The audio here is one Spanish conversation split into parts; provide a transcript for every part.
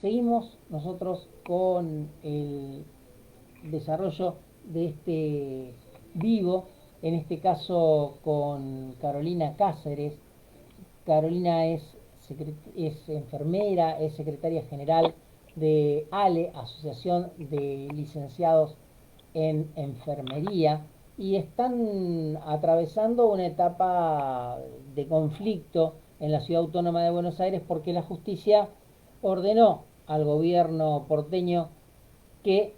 Seguimos nosotros con el desarrollo de este vivo, en este caso con Carolina Cáceres. Carolina es enfermera, es secretaria general de ALE, Asociación de Licenciados en Enfermería, y están atravesando una etapa de conflicto en la Ciudad Autónoma de Buenos Aires porque la justicia ordenó al gobierno porteño que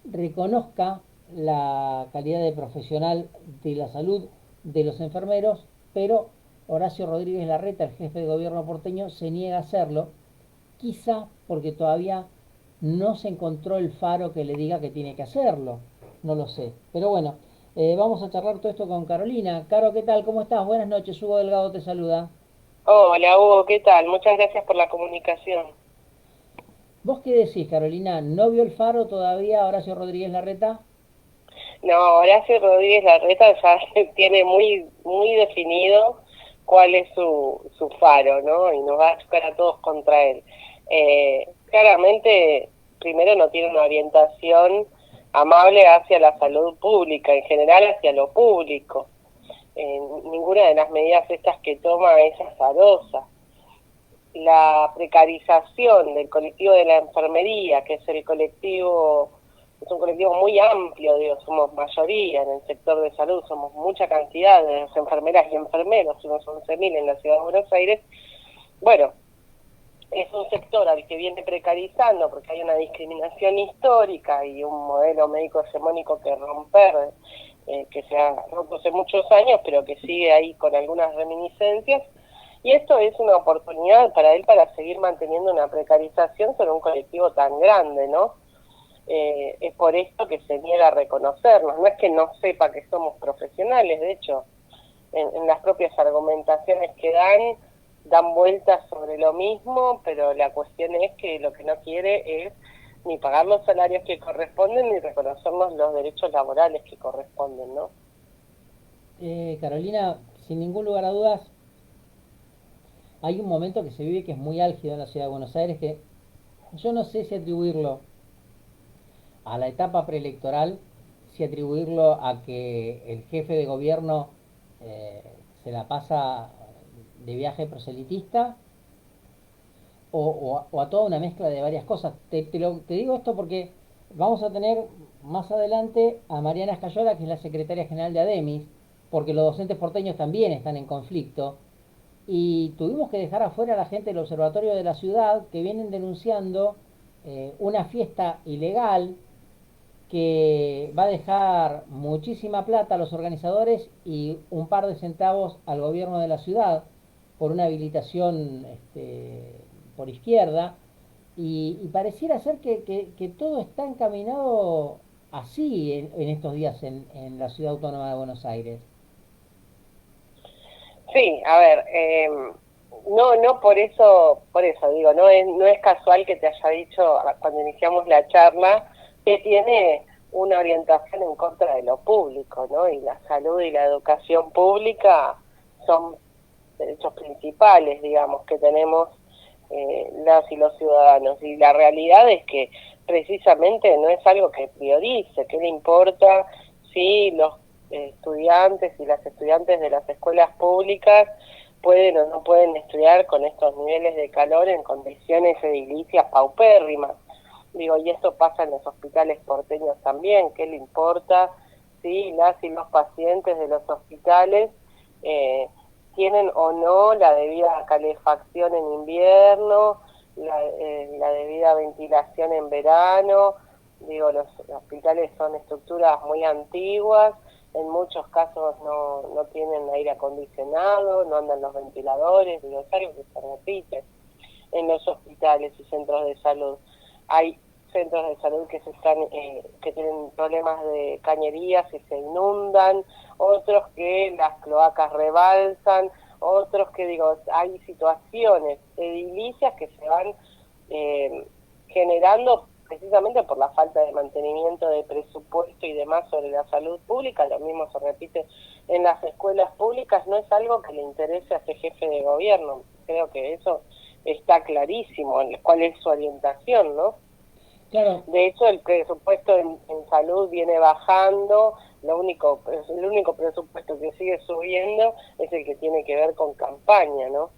reconozca la calidad de profesional de la salud de los enfermeros, pero Horacio Rodríguez Larreta, el jefe de gobierno porteño, se niega a hacerlo, quizá porque todavía no se encontró el faro que le diga que tiene que hacerlo, no lo sé. Pero bueno, vamos a charlar todo esto con Carolina. Caro, ¿qué tal? ¿Cómo estás? Buenas noches, Hugo Delgado te saluda. Hola Hugo, ¿qué tal? Muchas gracias por la comunicación. ¿Vos qué decís, Carolina? ¿No vio el faro todavía Horacio Rodríguez Larreta? No, Horacio Rodríguez Larreta ya tiene muy definido cuál es su faro, ¿no? Y nos va a chocar a todos contra él. Claramente, primero no tiene una orientación amable hacia la salud pública, en general hacia lo público. Ninguna de las medidas estas que toma es azarosa. La precarización del colectivo de la enfermería, que es el colectivo, es un colectivo muy amplio, digo, somos mayoría en el sector de salud, somos mucha cantidad de las enfermeras y enfermeros, unos 11.000 en la ciudad de Buenos Aires. Bueno, es un sector al que viene precarizando porque hay una discriminación histórica y un modelo médico hegemónico que romper, que se ha roto hace muchos años, pero que sigue ahí con algunas reminiscencias. Y esto es una oportunidad para él para seguir manteniendo una precarización sobre un colectivo tan grande, ¿no? Es por esto que se niega a reconocernos. No es que no sepa que somos profesionales, de hecho, en las propias argumentaciones que dan vueltas sobre lo mismo, pero la cuestión es que lo que no quiere es ni pagar los salarios que corresponden ni reconocernos los derechos laborales que corresponden, ¿no? Carolina, sin ningún lugar a dudas, hay un momento que se vive que es muy álgido en la ciudad de Buenos Aires, que yo no sé si atribuirlo a la etapa preelectoral, si atribuirlo a que el jefe de gobierno eh, se la pasa de viaje proselitista o a toda una mezcla de varias cosas. Te digo esto porque vamos a tener más adelante a Mariana Escayola, que es la secretaria general de ADEMIS, porque los docentes porteños también están en conflicto. Y tuvimos que dejar afuera a la gente del Observatorio de la Ciudad que vienen denunciando una fiesta ilegal que va a dejar muchísima plata a los organizadores y un par de centavos al gobierno de la ciudad por una habilitación por izquierda. Y pareciera ser que todo está encaminado así en estos días en la ciudad autónoma de Buenos Aires. Sí, a ver, no por eso digo, no es casual que te haya dicho cuando iniciamos la charla que tiene una orientación en contra de lo público, ¿no? Y la salud y la educación pública son derechos principales, digamos, que tenemos las y los ciudadanos. Y la realidad es que precisamente no es algo que priorice, que le importa si los estudiantes y las estudiantes de las escuelas públicas pueden o no pueden estudiar con estos niveles de calor en condiciones edilicias paupérrimas. Digo, y esto pasa en los hospitales porteños también. ¿Qué le importa si las y los pacientes de los hospitales tienen o no la debida calefacción en invierno, la debida ventilación en verano? Digo, los hospitales son estructuras muy antiguas, en muchos casos no tienen aire acondicionado, no andan los ventiladores, digo, es algo que se repite en los hospitales y centros de salud. Hay centros de salud que tienen problemas de cañerías y se inundan, otros que las cloacas rebalsan, otros que, digo, hay situaciones edilicias que se van generando precisamente por la falta de mantenimiento de presupuesto y demás sobre la salud pública. Lo mismo se repite en las escuelas públicas. No es algo que le interese a ese jefe de gobierno. Creo que eso está clarísimo cuál es su orientación, ¿no? Claro. De hecho, el presupuesto en salud viene bajando, el único presupuesto que sigue subiendo es el que tiene que ver con campaña, ¿no?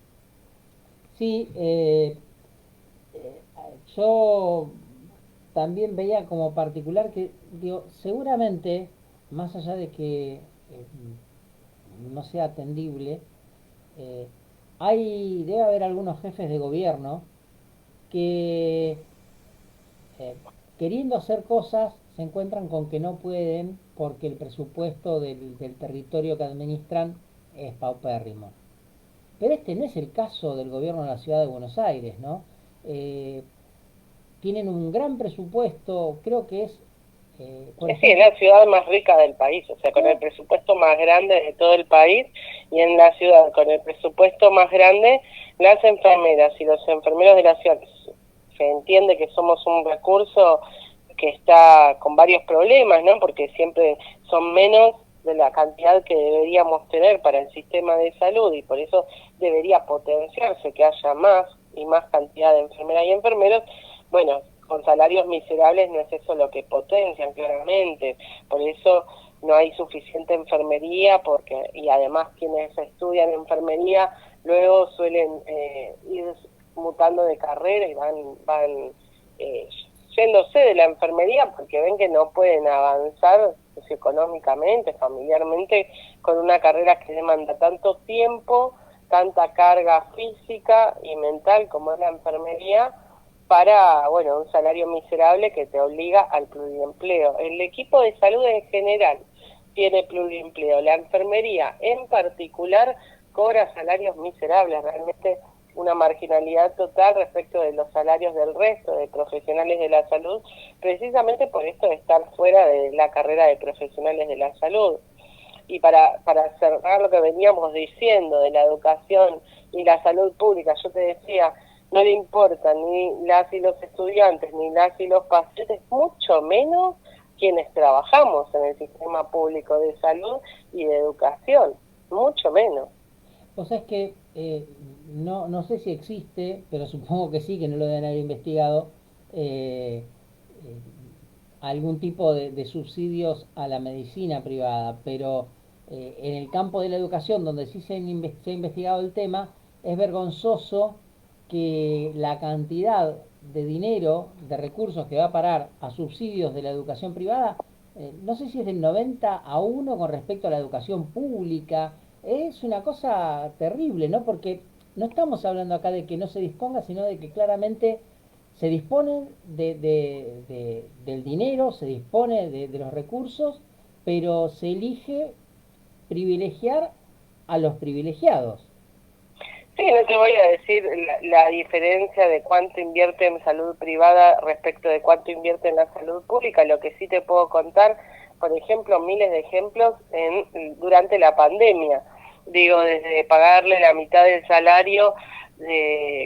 Sí, eh, yo también veía como particular que, digo, seguramente, más allá de que no sea atendible, eh, debe haber algunos jefes de gobierno que eh, queriendo hacer cosas se encuentran con que no pueden porque el presupuesto del territorio que administran es paupérrimo. Pero este no es el caso del gobierno de la ciudad de Buenos Aires, ¿no? Eh, Tienen un gran presupuesto, creo que es, por Sí, es ejemplo, la ciudad más rica del país, o sea, con el claro, presupuesto más grande de todo el país, y en la ciudad con el presupuesto más grande, las enfermeras y los enfermeros de la ciudad, se entiende que somos un recurso que está con varios problemas, ¿no? Porque siempre son menos de la cantidad que deberíamos tener para el sistema de salud, y por eso debería potenciarse que haya más y más cantidad de enfermeras y enfermeros. Bueno, con salarios miserables no es eso lo que potencian claramente, por eso no hay suficiente enfermería, y además quienes estudian enfermería luego suelen ir mutando de carrera y van yéndose de la enfermería porque ven que no pueden avanzar socioeconómicamente, familiarmente, con una carrera que demanda tanto tiempo, tanta carga física y mental como es la enfermería, para, bueno, un salario miserable que te obliga al pluriempleo. El equipo de salud en general tiene pluriempleo. La enfermería en particular cobra salarios miserables, realmente una marginalidad total respecto de los salarios del resto de profesionales de la salud, precisamente por esto de estar fuera de la carrera de profesionales de la salud. Y para cerrar lo que veníamos diciendo de la educación y la salud pública, yo te decía, no le importan ni las y los estudiantes, ni las y los pacientes, mucho menos quienes trabajamos en el sistema público de salud y de educación, mucho menos. o sea, es que no sé si existe, pero supongo que sí, que no lo deben haber investigado, eh, eh, algún tipo de subsidios a la medicina privada, pero en el campo de la educación, donde sí se ha investigado el tema, es vergonzoso que la cantidad de dinero, de recursos que va a parar a subsidios de la educación privada, no sé si es del 90-1 con respecto a la educación pública. Es una cosa terrible, ¿no? Porque no estamos hablando acá de que no se disponga, sino de que claramente se dispone del dinero, se dispone de los recursos, pero se elige privilegiar a los privilegiados. Sí, no te voy a decir la diferencia de cuánto invierte en salud privada respecto de cuánto invierte en la salud pública. Lo que sí te puedo contar, por ejemplo, miles de ejemplos durante la pandemia. Digo, desde pagarle la mitad del salario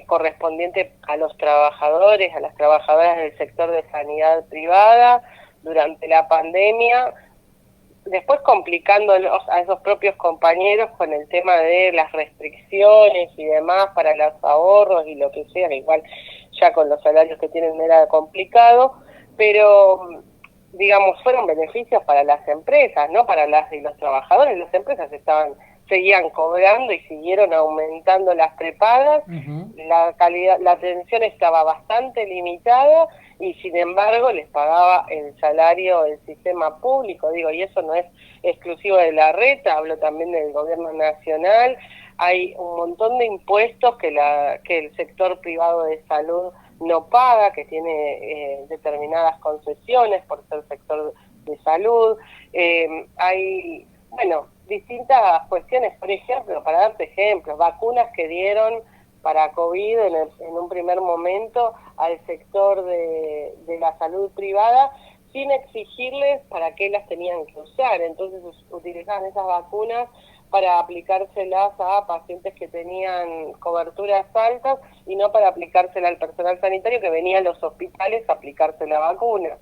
correspondiente a los trabajadores, a las trabajadoras del sector de sanidad privada durante la pandemia, después complicándolos a esos propios compañeros con el tema de las restricciones y demás para los ahorros y lo que sea, que igual ya con los salarios que tienen era complicado, pero digamos fueron beneficios para las empresas, no para las y los trabajadores. Las empresas seguían cobrando y siguieron aumentando las prepagas, Ujú. la calidad, la atención estaba bastante limitada y sin embargo les pagaba el salario del sistema público, digo, y eso no es exclusivo de la reta, hablo también del gobierno nacional. Hay un montón de impuestos que el sector privado de salud no paga, que tiene determinadas concesiones por ser sector de salud. Hay, bueno, distintas cuestiones, por ejemplo, para darte ejemplos, vacunas que dieron para COVID en un primer momento al sector de la salud privada sin exigirles para qué las tenían que usar. Entonces utilizaban esas vacunas para aplicárselas a pacientes que tenían coberturas altas y no para aplicársela al personal sanitario que venía a los hospitales a aplicarse la vacuna.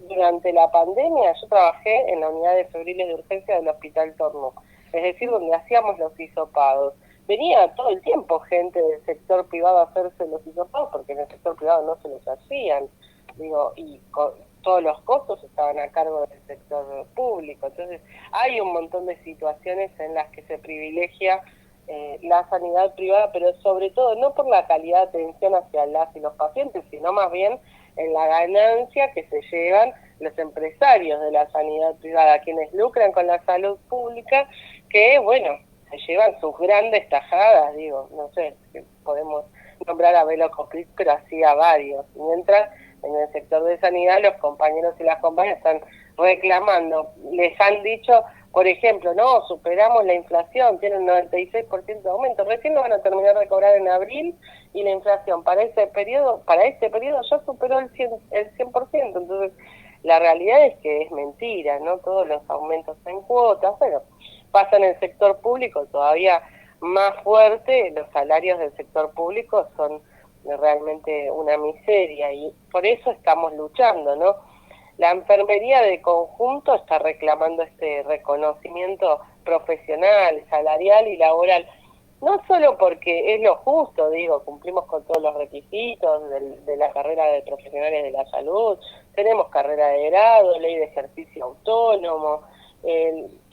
Durante la pandemia yo trabajé en la unidad de febriles de urgencia del Hospital Torno, es decir, donde hacíamos los hisopados. venía todo el tiempo gente del sector privado a hacerse los hisopados porque en el sector privado no se los hacían, digo, y todos los costos estaban a cargo del sector público. Entonces hay un montón de situaciones en las que se privilegia la sanidad privada, pero sobre todo no por la calidad de atención hacia las y los pacientes, sino más bien en la ganancia que se llevan los empresarios de la sanidad privada, quienes lucran con la salud pública, que bueno, se llevan sus grandes tajadas, digo, no sé, podemos nombrar a Belo Coprit, pero así a varios, mientras en el sector de sanidad los compañeros y las compañeras están reclamando, les han dicho, por ejemplo, no, superamos la inflación, tienen un 96% de aumento, recién lo van a terminar de cobrar en abril y la inflación para este periodo ya superó el 100%, entonces la realidad es que es mentira, ¿no? Todos los aumentos en cuotas, bueno, pasa en el sector público todavía más fuerte, los salarios del sector público son realmente una miseria y por eso estamos luchando, ¿no? La enfermería de conjunto está reclamando este reconocimiento profesional, salarial y laboral, no solo porque es lo justo, digo, cumplimos con todos los requisitos de la carrera de profesionales de la salud, tenemos carrera de grado, ley de ejercicio autónomo,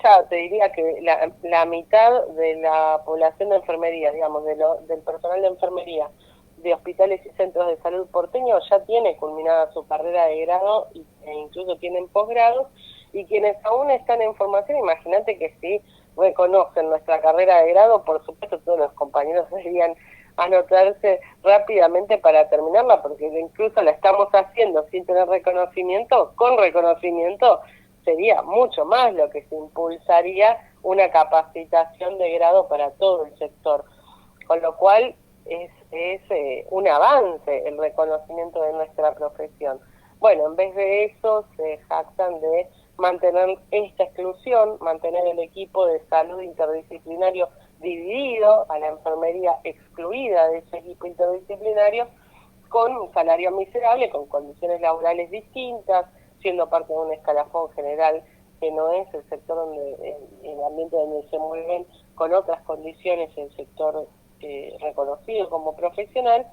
ya te diría que la mitad de la población de enfermería, digamos, del personal de enfermería de hospitales y centros de salud porteños ya tiene culminada su carrera de grado e incluso tienen posgrados, y quienes aún están en formación, imagínate que si reconocen nuestra carrera de grado, por supuesto todos los compañeros deberían anotarse rápidamente para terminarla, porque incluso la estamos haciendo sin tener reconocimiento, con reconocimiento sería mucho más lo que se impulsaría una capacitación de grado para todo el sector, con lo cual es un avance el reconocimiento de nuestra profesión. Bueno, en vez de eso se jactan de mantener esta exclusión, mantener el equipo de salud interdisciplinario dividido, a la enfermería excluida de ese equipo interdisciplinario, con un salario miserable, con condiciones laborales distintas, siendo parte de un escalafón general que no es el sector donde, el ambiente donde se mueven con otras condiciones el sector reconocido como profesional.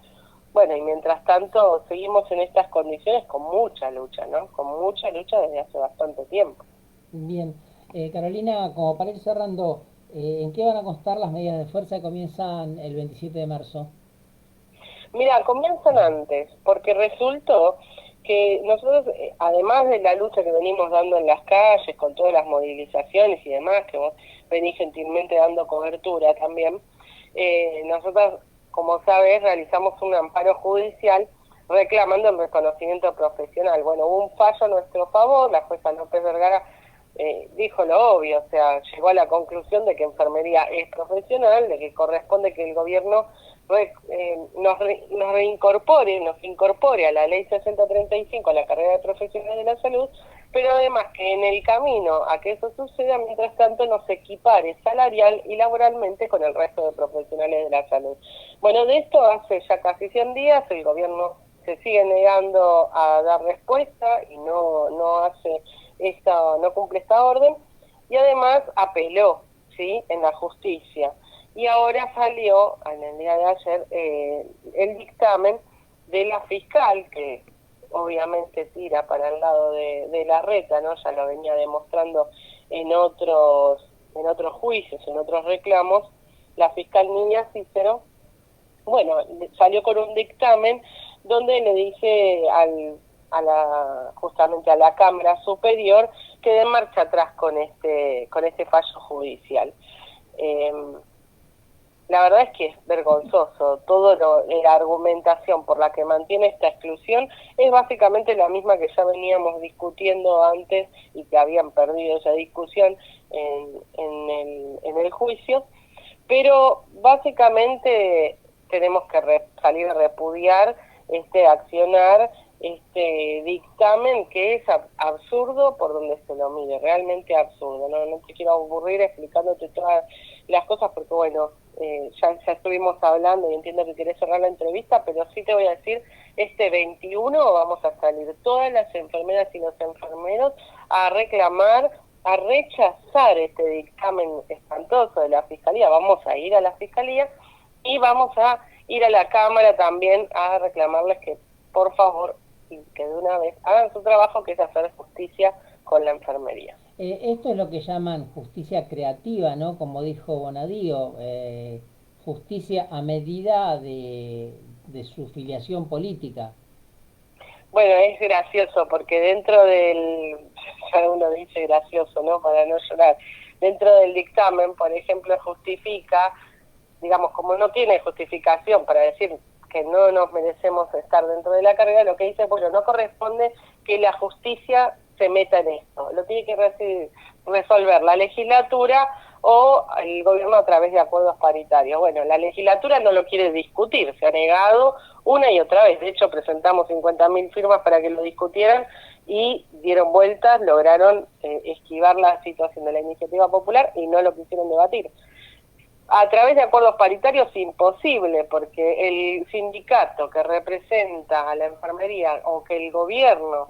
Bueno, y mientras tanto seguimos en estas condiciones con mucha lucha, ¿no? Con mucha lucha desde hace bastante tiempo. Bien, Carolina, como para ir cerrando, ¿en qué van a constar las medidas de fuerza que comienzan el 27 de marzo? Mira, comienzan antes, porque resultó que nosotros, además de la lucha que venimos dando en las calles, con todas las movilizaciones y demás, que vos venís gentilmente dando cobertura también, nosotros, como sabes, realizamos un amparo judicial reclamando el reconocimiento profesional. Bueno, hubo un fallo a nuestro favor, la jueza López Vergara dijo lo obvio, o sea, llegó a la conclusión de que enfermería es profesional, de que corresponde que el gobierno nos incorpore a la ley 6035, a la carrera de profesionales de la salud, pero además que en el camino a que eso suceda, mientras tanto nos equipare salarial y laboralmente con el resto de profesionales de la salud. Bueno, de esto hace ya casi 100 días, el gobierno se sigue negando a dar respuesta y no cumple esta orden, y además apeló, ¿sí?, en la justicia. Y ahora salió, en el día de ayer, el dictamen de la fiscal, que obviamente tira para el lado de la reta, ¿no? Ya lo venía demostrando en otros juicios, en otros reclamos, la fiscal Niña Cícero, bueno, salió con un dictamen donde le dice justamente a la Cámara Superior que dé marcha atrás con este fallo judicial. La verdad es que es vergonzoso. La argumentación por la que mantiene esta exclusión es básicamente la misma que ya veníamos discutiendo antes y que habían perdido esa discusión en el juicio, pero básicamente tenemos que salir a repudiar este accionar, este dictamen que es absurdo por donde se lo mire, realmente absurdo. No te quiero aburrir explicándote todas las cosas porque bueno, ya estuvimos hablando y entiendo que querés cerrar la entrevista, pero sí te voy a decir, este 21 vamos a salir todas las enfermeras y los enfermeros a reclamar a rechazar este dictamen espantoso de la Fiscalía. Vamos a ir a la Fiscalía y vamos a ir a la Cámara también a reclamarles que, por favor, y que de una vez hagan su trabajo, que es hacer justicia con la enfermería. Esto es lo que llaman justicia creativa, ¿no? Como dijo Bonadío, justicia a medida de su filiación política. Bueno, es gracioso porque dentro del, ya uno dice gracioso, ¿no? Para no llorar, dentro del dictamen, por ejemplo, justifica, digamos, como no tiene justificación para decir que no nos merecemos estar dentro de la carrera, lo que dice, bueno, no corresponde que la justicia se meta en esto, lo tiene que resolver la legislatura o el gobierno a través de acuerdos paritarios. Bueno, la legislatura no lo quiere discutir, se ha negado una y otra vez. De hecho, presentamos 50.000 firmas para que lo discutieran y dieron vueltas, lograron esquivar la situación de la iniciativa popular y no lo quisieron debatir. A través de acuerdos paritarios imposible, porque el sindicato que representa a la enfermería o que el gobierno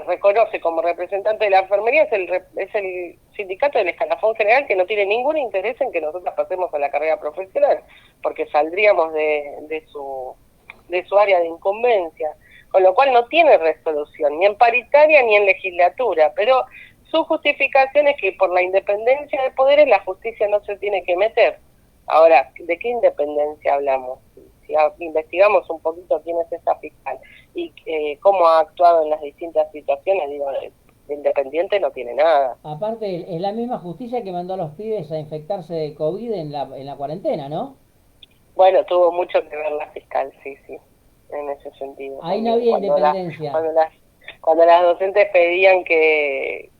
reconoce como representante de la enfermería es el sindicato del escalafón general, que no tiene ningún interés en que nosotros pasemos a la carrera profesional, porque saldríamos de su área de incumbencia, con lo cual no tiene resolución, ni en paritaria ni en legislatura, pero su justificación es que por la independencia de poderes la justicia no se tiene que meter. Ahora, ¿de qué independencia hablamos? Si investigamos un poquito quién es esta fiscal y cómo ha actuado en las distintas situaciones, digo, de independiente no tiene nada. Aparte, es la misma justicia que mandó a los pibes a infectarse de COVID en la cuarentena, ¿no? Bueno, tuvo mucho que ver la fiscal, sí, en ese sentido. Ahí no También. había independencia. Cuando las docentes pedían que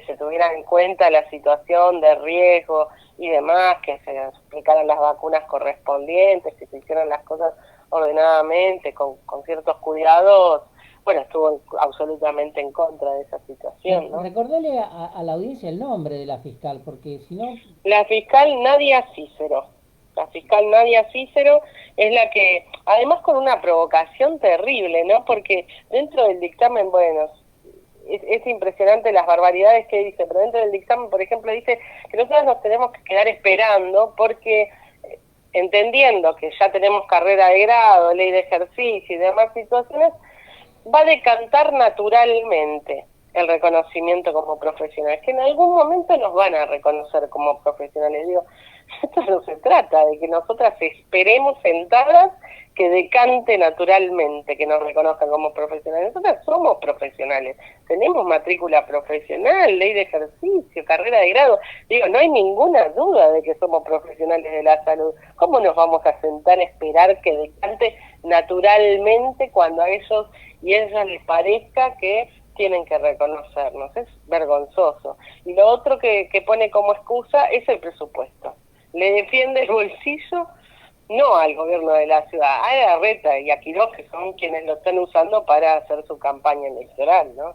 se tuviera en cuenta la situación de riesgo y demás, que se aplicaran las vacunas correspondientes, que se hicieran las cosas ordenadamente, con ciertos cuidados, bueno, estuvo absolutamente en contra de esa situación, ¿no? Recordale a la audiencia el nombre de la fiscal, porque si no... La fiscal Nadia Cícero. La fiscal Nadia Cícero es la que, además con una provocación terrible, ¿no? Porque dentro del dictamen, bueno, es impresionante las barbaridades que dice, pero dentro del dictamen, por ejemplo, dice que nosotros nos tenemos que quedar esperando porque, entendiendo que ya tenemos carrera de grado, ley de ejercicio y demás situaciones, va a decantar naturalmente el reconocimiento como profesionales, que en algún momento nos van a reconocer como profesionales. Digo, esto no se trata de que nosotras esperemos sentadas que decante naturalmente, que nos reconozcan como profesionales. Nosotras somos profesionales, tenemos matrícula profesional, ley de ejercicio, carrera de grado. Digo, no hay ninguna duda de que somos profesionales de la salud. ¿Cómo nos vamos a sentar a esperar que decante naturalmente cuando a ellos y a ellas les parezca que tienen que reconocernos? Es vergonzoso. Y lo otro que pone como excusa es el presupuesto. Le defiende el bolsillo no al gobierno de la ciudad, a Larreta y a Quiroz, que son quienes lo están usando para hacer su campaña electoral, ¿no?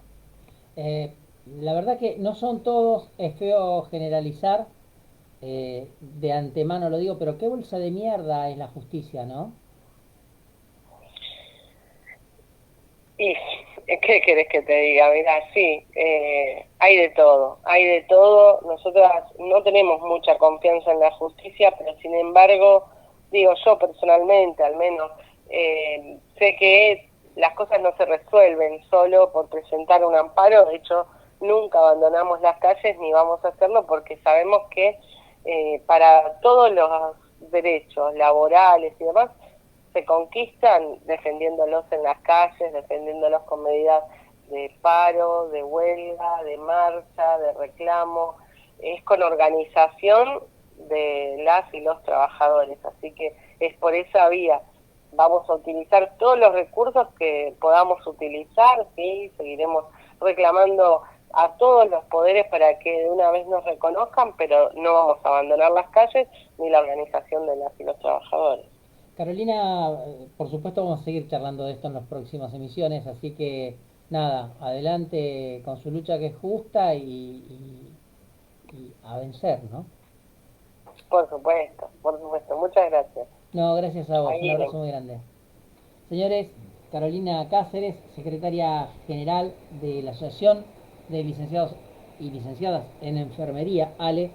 La verdad que no son todos, es feo generalizar, de antemano lo digo, pero qué bolsa de mierda es la justicia, ¿no? Y, ¿qué querés que te diga? Mirá, sí, hay de todo. Nosotras no tenemos mucha confianza en la justicia, pero sin embargo, digo, yo personalmente al menos, sé que las cosas no se resuelven solo por presentar un amparo. De hecho, nunca abandonamos las calles ni vamos a hacerlo, porque sabemos que para todos los derechos laborales y demás, se conquistan defendiéndolos en las calles, defendiéndolos con medidas de paro, de huelga, de marcha, de reclamo. Es con organización de las y los trabajadores, así que es por esa vía. Vamos a utilizar todos los recursos que podamos utilizar, sí, seguiremos reclamando a todos los poderes para que de una vez nos reconozcan, pero no vamos a abandonar las calles ni la organización de las y los trabajadores. Carolina, por supuesto vamos a seguir charlando de esto en las próximas emisiones, así que nada, adelante con su lucha que es justa y a vencer, ¿no? Por supuesto, muchas gracias. No, gracias a vos, Ahí un abrazo muy grande. Señores, Carolina Cáceres, secretaria general de la Asociación de Licenciados y licenciadas en enfermería, Ale,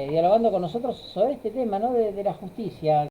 dialogando con nosotros sobre este tema, ¿no? De la justicia.